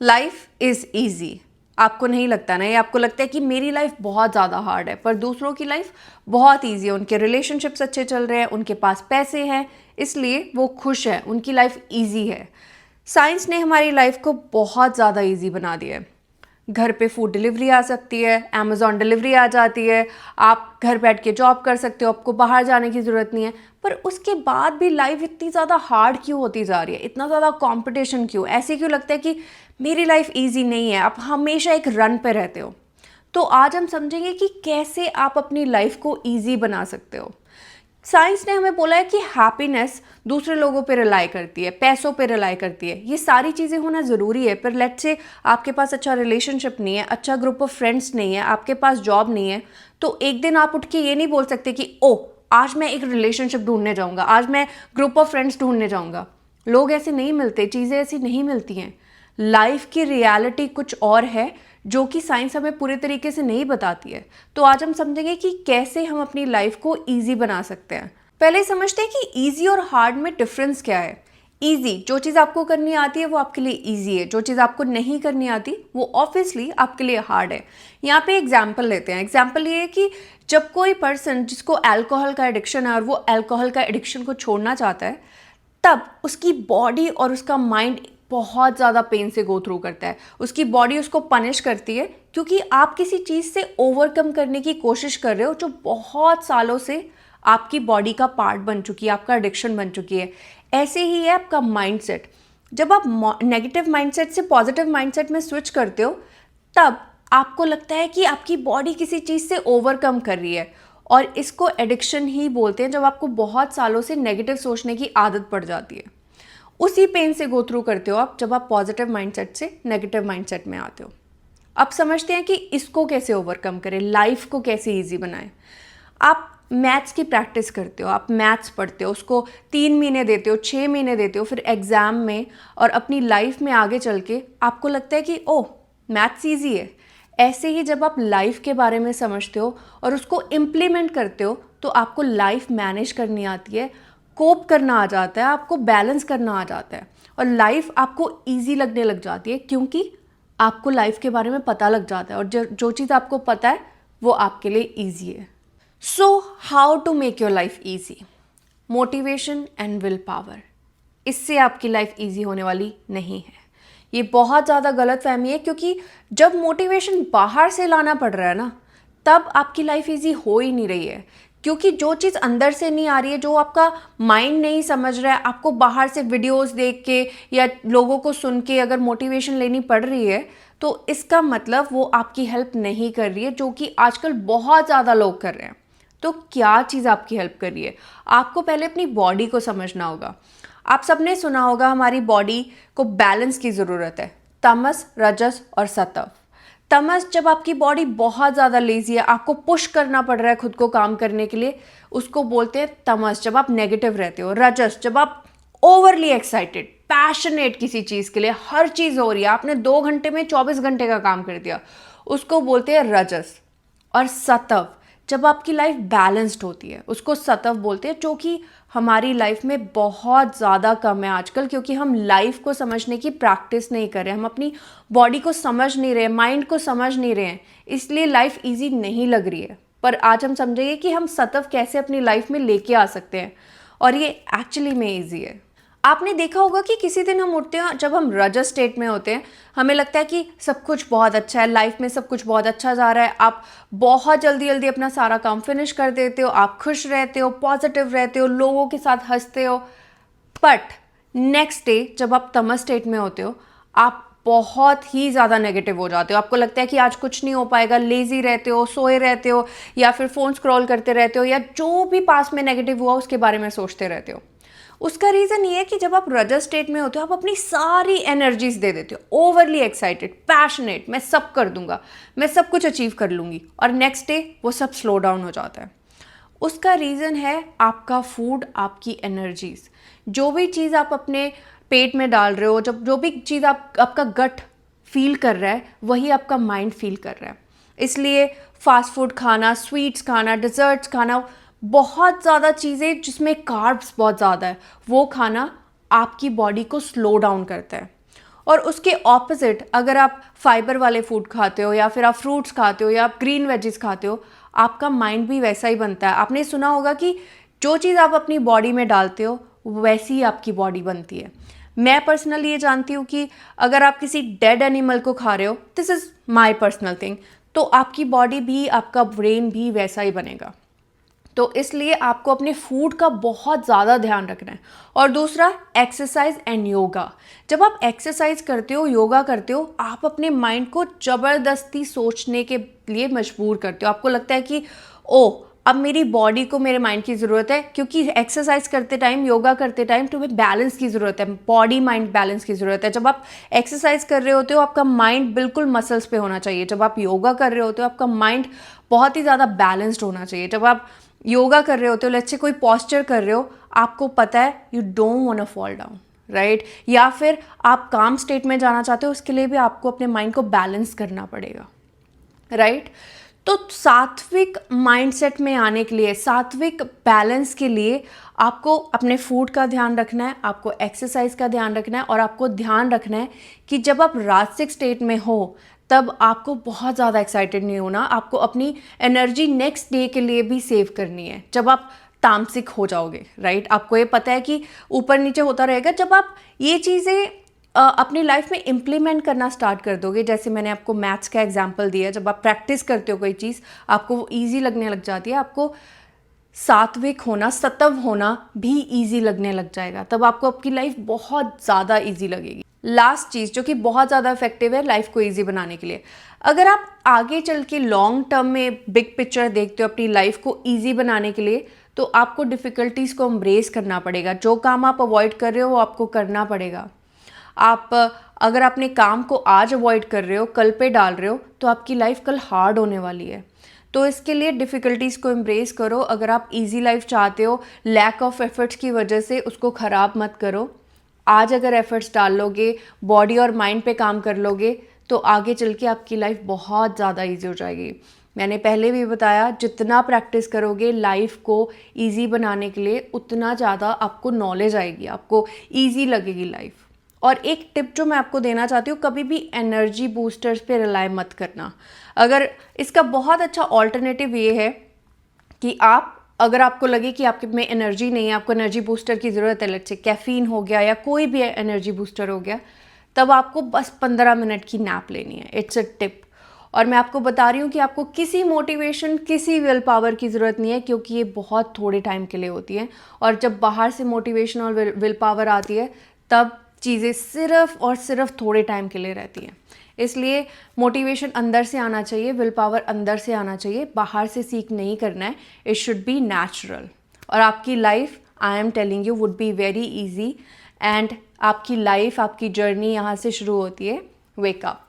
Life is easy. आपको नहीं लगता ना, ये आपको लगता है कि मेरी लाइफ बहुत ज़्यादा हार्ड है, पर दूसरों की लाइफ बहुत ईजी है। उनके रिलेशनशिप्स अच्छे चल रहे हैं, उनके पास पैसे हैं, इसलिए वो खुश हैं, उनकी लाइफ ईजी है। साइंस ने हमारी लाइफ को बहुत ज़्यादा ईजी बना दिया है। घर पे फूड डिलीवरी आ सकती है, अमेज़ॉन डिलीवरी आ जाती है, आप घर बैठ के जॉब कर सकते हो, आपको बाहर जाने की ज़रूरत नहीं है। पर उसके बाद भी लाइफ इतनी ज़्यादा हार्ड क्यों होती जा रही है? इतना ज़्यादा कंपटीशन क्यों? ऐसे क्यों लगता है कि मेरी लाइफ इजी नहीं है? आप हमेशा एक रन पे रहते हो। तो आज हम समझेंगे कि कैसे आप अपनी लाइफ को ईजी बना सकते हो। साइंस ने हमें बोला है कि हैप्पीनेस दूसरे लोगों पे रिलाई करती है, पैसों पे रिलाई करती है। ये सारी चीज़ें होना ज़रूरी है, पर लेट्स से आपके पास अच्छा रिलेशनशिप नहीं है, अच्छा ग्रुप ऑफ फ्रेंड्स नहीं है, आपके पास जॉब नहीं है, तो एक दिन आप उठ के ये नहीं बोल सकते कि ओ आज मैं एक रिलेशनशिप ढूंढने जाऊँगा, आज मैं ग्रुप ऑफ फ्रेंड्स ढूंढने जाऊँगा। लोग ऐसे नहीं मिलते, चीज़ें ऐसी नहीं मिलती हैं। लाइफ की रियलिटी कुछ और है जो कि साइंस हमें पूरे तरीके से नहीं बताती है। तो आज हम समझेंगे कि कैसे हम अपनी लाइफ को ईजी बना सकते हैं। पहले समझते हैं कि ईजी और हार्ड में डिफरेंस क्या है। ईजी, जो चीज़ आपको करनी आती है वो आपके लिए ईजी है, जो चीज़ आपको नहीं करनी आती वो ऑब्वियसली आपके लिए हार्ड है। यहाँ पे एग्जाम्पल लेते हैं। एग्जाम्पल ये है कि जब कोई पर्सन जिसको अल्कोहल का एडिक्शन है और वो अल्कोहल का एडिक्शन को छोड़ना चाहता है, तब उसकी बॉडी और उसका माइंड बहुत ज़्यादा पेन से गो थ्रू करता है। उसकी बॉडी उसको पनिश करती है क्योंकि आप किसी चीज़ से ओवरकम करने की कोशिश कर रहे हो जो बहुत सालों से आपकी बॉडी का पार्ट बन चुकी है, आपका एडिक्शन बन चुकी है। ऐसे ही है आपका माइंडसेट। जब आप नेगेटिव माइंडसेट से पॉजिटिव माइंडसेट में स्विच करते हो, तब आपको लगता है कि आपकी बॉडी किसी चीज़ से ओवरकम कर रही है, और इसको एडिक्शन ही बोलते हैं। जब आपको बहुत सालों से नेगेटिव सोचने की आदत पड़ जाती है, उसी पेन से गो थ्रू करते हो आप जब आप पॉजिटिव माइंडसेट से नेगेटिव माइंडसेट में आते हो। अब समझते हैं कि इसको कैसे ओवरकम करें, लाइफ को कैसे इजी बनाएं। आप मैथ्स की प्रैक्टिस करते हो, आप मैथ्स पढ़ते हो, उसको 3 महीने देते हो, 6 महीने देते हो, फिर एग्ज़ाम में और अपनी लाइफ में आगे चल के आपको लगता है कि ओह मैथ्स ईजी है। ऐसे ही जब आप लाइफ के बारे में समझते हो और उसको इम्प्लीमेंट करते हो, तो आपको लाइफ मैनेज करनी आती है, कोप करना आ जाता है, आपको बैलेंस करना आ जाता है, और लाइफ आपको ईजी लगने लग जाती है क्योंकि आपको लाइफ के बारे में पता लग जाता है, और जो चीज़ आपको पता है वो आपके लिए ईजी है। So how to make your life easy? Motivation and will power. इससे आपकी लाइफ ईजी होने वाली नहीं है। ये बहुत ज़्यादा गलतफहमी है, क्योंकि जब मोटिवेशन बाहर से लाना पड़ रहा है ना, तब आपकी लाइफ ईजी हो ही नहीं रही है। क्योंकि जो चीज़ अंदर से नहीं आ रही है, जो आपका माइंड नहीं समझ रहा है, आपको बाहर से वीडियोस देख के या लोगों को सुन के अगर मोटिवेशन लेनी पड़ रही है, तो इसका मतलब वो आपकी हेल्प नहीं कर रही है, जो कि आजकल बहुत ज़्यादा लोग कर रहे हैं। तो क्या चीज़ आपकी हेल्प कर रही है? आपको पहले अपनी बॉडी को समझना होगा। आप सबने सुना होगा हमारी बॉडी को बैलेंस की ज़रूरत है, तमस, रजस और सत्व। तमस, जब आपकी बॉडी बहुत ज़्यादा लेजी है, आपको पुश करना पड़ रहा है खुद को काम करने के लिए, उसको बोलते हैं तमस, जब आप नेगेटिव रहते हो। रजस, जब आप ओवरली एक्साइटेड, पैशनेट किसी चीज़ के लिए, हर चीज़ हो रही है, आपने 2 घंटे में 24 घंटे का काम कर दिया, उसको बोलते हैं रजस। और सत्व, जब आपकी लाइफ बैलेंस्ड होती है, उसको सत्व बोलते हैं, जो कि हमारी लाइफ में बहुत ज़्यादा कम है आजकल, क्योंकि हम लाइफ को समझने की प्रैक्टिस नहीं कर रहे हैं, हम अपनी बॉडी को समझ नहीं रहे हैं, माइंड को समझ नहीं रहे हैं, इसलिए लाइफ इजी नहीं लग रही है। पर आज हम समझेंगे कि हम सत्व कैसे अपनी लाइफ में लेके आ सकते हैं, और ये एक्चुअली में ईजी है। आपने देखा होगा कि किसी दिन हम उठते हैं, जब हम रजस स्टेट में होते हैं, हमें लगता है कि सब कुछ बहुत अच्छा है, लाइफ में सब कुछ बहुत अच्छा जा रहा है, आप बहुत जल्दी जल्दी अपना सारा काम फिनिश कर देते हो, आप खुश रहते हो, पॉजिटिव रहते हो, लोगों के साथ हंसते हो। बट नेक्स्ट डे जब आप तमस स्टेट में होते हो, आप बहुत ही ज़्यादा नेगेटिव हो जाते हो। आपको लगता है कि आज कुछ नहीं हो पाएगा, लेजी रहते हो, सोए रहते हो, या फिर फ़ोन स्क्रॉल करते रहते हो, या जो भी पास में नेगेटिव हुआ उसके बारे में सोचते रहते हो। उसका रीज़न ये है कि जब आप रजस स्टेट में होते हो, आप अपनी सारी एनर्जीज दे देते हो, ओवरली एक्साइटेड, पैशनेट, मैं सब कर दूंगा, मैं सब कुछ अचीव कर लूँगी, और नेक्स्ट डे वो सब स्लो डाउन हो जाता है। उसका रीज़न है आपका फूड, आपकी एनर्जीज। जो भी चीज़ आप अपने पेट में डाल रहे हो, जब जो भी चीज़ आपका गट फील कर रहा है, वही आपका माइंड फील कर रहा है। इसलिए फास्ट फूड खाना, स्वीट्स खाना, डिज़र्ट्स खाना, बहुत ज़्यादा चीज़ें जिसमें कार्ब्स बहुत ज़्यादा है, वो खाना आपकी बॉडी को स्लो डाउन करता है। और उसके ऑपोजिट अगर आप फाइबर वाले फूड खाते हो या फिर आप फ्रूट्स खाते हो या आप ग्रीन वेजिस खाते हो, आपका माइंड भी वैसा ही बनता है। आपने सुना होगा कि जो चीज़ आप अपनी बॉडी में डालते हो वैसी ही आपकी बॉडी बनती है। मैं पर्सनली ये जानती हूँ कि अगर आप किसी डेड एनिमल को खा रहे हो, this is my personal thing, तो आपकी बॉडी भी, आपका ब्रेन भी वैसा ही बनेगा। तो इसलिए आपको अपने फूड का बहुत ज़्यादा ध्यान रखना है। और दूसरा, एक्सरसाइज एंड योगा। जब आप एक्सरसाइज करते हो, योगा करते हो, आप अपने माइंड को ज़बरदस्ती सोचने के लिए मजबूर करते हो। आपको लगता है कि ओ, अब मेरी बॉडी को मेरे माइंड की ज़रूरत है, क्योंकि एक्सरसाइज करते टाइम, योगा करते टाइम तुम्हें बैलेंस की ज़रूरत है, बॉडी माइंड बैलेंस की ज़रूरत है। जब आप एक्सरसाइज कर रहे होते हो आपका माइंड बिल्कुल मसल्स पे होना चाहिए। जब आप योगा कर रहे होते हो आपका माइंड बहुत ही ज़्यादा बैलेंस्ड होना चाहिए। जब आप योगा कर रहे होते हो, लेट्स से कोई पॉस्चर कर रहे हो, आपको पता है you don't want to fall down, right? या फिर आप काम स्टेट में जाना चाहते हो, उसके लिए भी आपको अपने माइंड को बैलेंस करना पड़ेगा, राइट? तो सात्विक माइंडसेट में आने के लिए, सात्विक बैलेंस के लिए आपको अपने फूड का ध्यान रखना है, आपको एक्सरसाइज का ध्यान रखना है और आपको ध्यान रखना है कि जब आप राजसिक स्टेट में हो तब आपको बहुत ज़्यादा एक्साइटेड नहीं होना। आपको अपनी एनर्जी नेक्स्ट डे के लिए भी सेव करनी है जब आप तामसिक हो जाओगे, राइट? आपको ये पता है कि ऊपर नीचे होता रहेगा। जब आप ये चीज़ें अपनी लाइफ में इम्प्लीमेंट करना स्टार्ट कर दोगे, जैसे मैंने आपको मैथ्स का एग्जांपल दिया, जब आप प्रैक्टिस करते हो कोई चीज़ आपको वो ईजी लगने लग जाती है, आपको सात्विक होना, सत्व होना भी ईजी लगने लग जाएगा। तब आपको आपकी लाइफ बहुत ज़्यादा ईजी लगेगी। लास्ट चीज़ जो कि बहुत ज़्यादा इफेक्टिव है लाइफ को ईजी बनाने के लिए, अगर आप आगे चल के लॉन्ग टर्म में बिग पिक्चर देखते हो अपनी लाइफ को ईजी बनाने के लिए, तो आपको डिफ़िकल्टीज़ को एम्ब्रेस करना पड़ेगा। जो काम आप अवॉइड कर रहे हो वो आपको करना पड़ेगा। आप अगर अपने काम को आज अवॉइड कर रहे हो, कल पे डाल रहे हो, तो आपकी लाइफ कल हार्ड होने वाली है। तो इसके लिए डिफ़िकल्टीज़ को एम्ब्रेस करो। अगर आप इजी लाइफ चाहते हो, लैक ऑफ एफर्ट्स की वजह से उसको ख़राब मत करो। आज अगर एफर्ट्स डाल लोगे, बॉडी और माइंड पे काम कर लोगे, तो आगे चल के आपकी लाइफ बहुत ज़्यादा ईजी हो जाएगी। मैंने पहले भी बताया, जितना प्रैक्टिस करोगे लाइफ को ईजी बनाने के लिए, उतना ज़्यादा आपको नॉलेज आएगी, आपको ईजी लगेगी लाइफ। और एक टिप जो मैं आपको देना चाहती हूँ, कभी भी एनर्जी बूस्टर्स पे रिलाई मत करना। अगर इसका बहुत अच्छा ऑल्टरनेटिव ये है कि आप, अगर आपको लगे कि आपके में एनर्जी नहीं है, आपको एनर्जी बूस्टर की ज़रूरत है, लेट्स से कैफ़ीन हो गया या कोई भी एनर्जी बूस्टर हो गया, तब आपको बस 15 मिनट की नैप लेनी है। It's a tip. और मैं आपको बता रही हूँ कि आपको किसी मोटिवेशन, किसी विल पावर की ज़रूरत नहीं है, क्योंकि ये बहुत थोड़े टाइम के लिए होती है। और जब बाहर से मोटिवेशन और विल पावर आती है, तब चीज़ें सिर्फ और सिर्फ थोड़े टाइम के लिए रहती हैं। इसलिए मोटिवेशन अंदर से आना चाहिए, विल पावर अंदर से आना चाहिए, बाहर से सीख नहीं करना है। It should be natural. और आपकी life, I am telling you, would be very easy. And आपकी लाइफ, आपकी जर्नी यहाँ से शुरू होती है। Wake up.